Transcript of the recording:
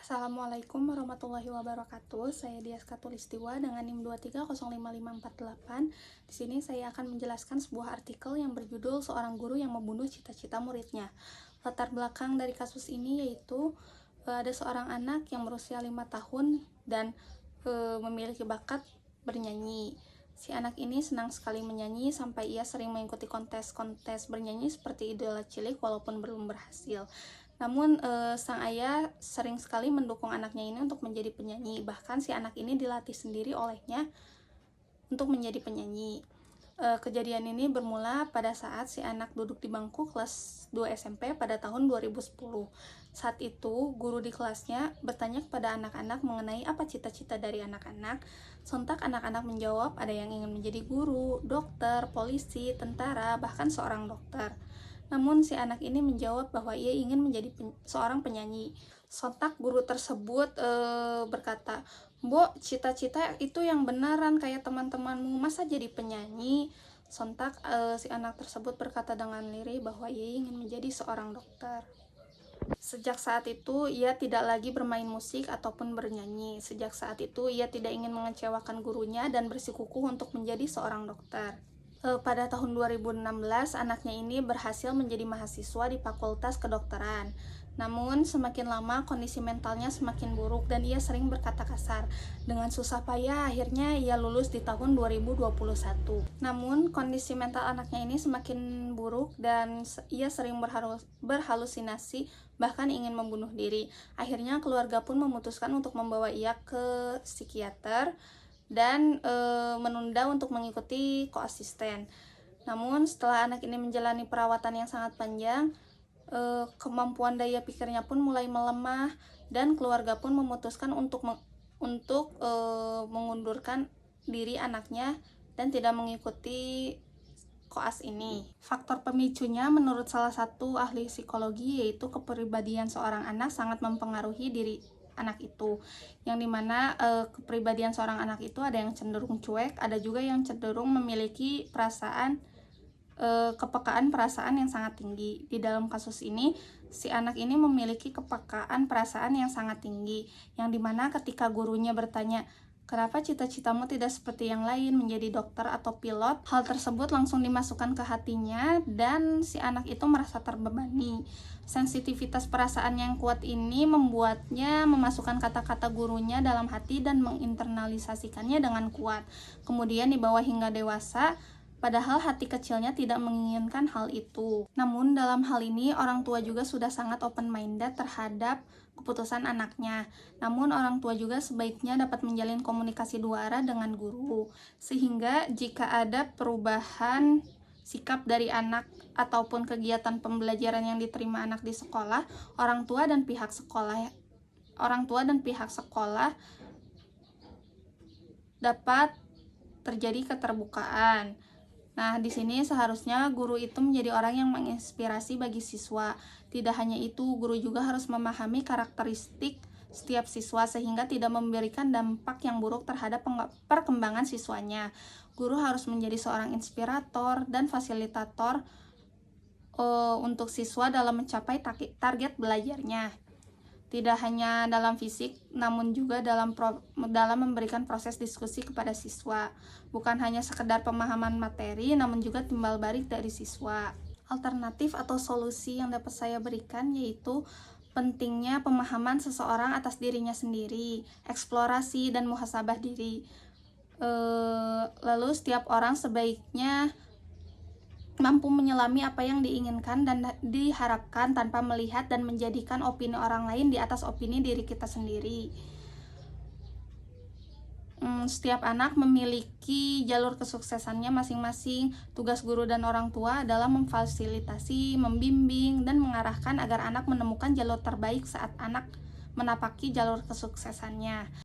Assalamualaikum warahmatullahi wabarakatuh. Saya Dias Katulistiwa dengan NIM 2305548. Di sini saya akan menjelaskan sebuah artikel yang berjudul Seorang Guru yang Membunuh Cita-Cita Muridnya. Latar belakang dari kasus ini yaitu ada seorang anak yang berusia 5 tahun dan memiliki bakat bernyanyi. Si anak ini senang sekali menyanyi sampai ia sering mengikuti kontes-kontes bernyanyi seperti Idola Cilik walaupun belum berhasil. Namun sang ayah sering sekali mendukung anaknya ini untuk menjadi penyanyi. Bahkan si anak ini dilatih sendiri olehnya untuk menjadi penyanyi. Kejadian ini bermula pada saat si anak duduk di bangku kelas 2 SMP pada tahun 2010. Saat itu, guru di kelasnya bertanya kepada anak-anak mengenai apa cita-cita dari anak-anak. Sontak anak-anak menjawab ada yang ingin menjadi guru, dokter, polisi, tentara, bahkan seorang dokter. Namun si anak ini menjawab bahwa ia ingin menjadi seorang penyanyi. Sontak guru tersebut berkata, "Mbok, cita-cita itu yang beneran kayak teman-temanmu, masa jadi penyanyi?" Sontak si anak tersebut berkata dengan lirih bahwa ia ingin menjadi seorang dokter. Sejak saat itu, ia tidak lagi bermain musik ataupun bernyanyi. Sejak saat itu, ia tidak ingin mengecewakan gurunya dan bersikukuh untuk menjadi seorang dokter. Pada tahun 2016, anaknya ini berhasil menjadi mahasiswa di Fakultas Kedokteran. Namun, semakin lama kondisi mentalnya semakin buruk dan ia sering berkata kasar. Dengan susah payah, akhirnya ia lulus di tahun 2021. Namun, kondisi mental anaknya ini semakin buruk dan ia sering berhalusinasi, bahkan ingin membunuh diri. Akhirnya, keluarga pun memutuskan untuk membawa ia ke psikiater dan menunda untuk mengikuti koasisten. Namun setelah anak ini menjalani perawatan yang sangat panjang, kemampuan daya pikirnya pun mulai melemah dan keluarga pun memutuskan untuk mengundurkan diri anaknya dan tidak mengikuti koas ini. Faktor pemicunya menurut salah satu ahli psikologi yaitu kepribadian seorang anak sangat mempengaruhi diri anak itu, yang dimana kepribadian seorang anak itu ada yang cenderung cuek, ada juga yang cenderung memiliki kepekaan perasaan yang sangat tinggi. Di dalam kasus ini, si anak ini memiliki kepekaan perasaan yang sangat tinggi, yang dimana ketika gurunya bertanya, "Kenapa cita-citamu tidak seperti yang lain, menjadi dokter atau pilot?" Hal tersebut langsung dimasukkan ke hatinya dan si anak itu merasa terbebani. Sensitivitas perasaan yang kuat ini membuatnya memasukkan kata-kata gurunya dalam hati dan menginternalisasikannya dengan kuat. Kemudian dibawa hingga dewasa, padahal hati kecilnya tidak menginginkan hal itu. Namun dalam hal ini orang tua juga sudah sangat open-minded terhadap keputusan anaknya. Namun orang tua juga sebaiknya dapat menjalin komunikasi dua arah dengan guru, sehingga jika ada perubahan sikap dari anak ataupun kegiatan pembelajaran yang diterima anak di sekolah, orang tua dan pihak sekolah dapat terjadi keterbukaan. Nah, di sini seharusnya guru itu menjadi orang yang menginspirasi bagi siswa. Tidak hanya itu, guru juga harus memahami karakteristik setiap siswa sehingga tidak memberikan dampak yang buruk terhadap perkembangan siswanya. Guru harus menjadi seorang inspirator dan fasilitator untuk siswa dalam mencapai target belajarnya. Tidak hanya dalam fisik, namun juga dalam memberikan proses diskusi kepada siswa. Bukan hanya sekedar pemahaman materi, namun juga timbal balik dari siswa. Alternatif atau solusi yang dapat saya berikan yaitu pentingnya pemahaman seseorang atas dirinya sendiri, eksplorasi dan muhasabah diri. Lalu setiap orang sebaiknya mampu menyelami apa yang diinginkan dan diharapkan tanpa melihat dan menjadikan opini orang lain di atas opini diri kita sendiri. Setiap anak memiliki jalur kesuksesannya masing-masing. Tugas guru dan orang tua adalah memfasilitasi, membimbing, dan mengarahkan agar anak menemukan jalur terbaik saat anak menapaki jalur kesuksesannya.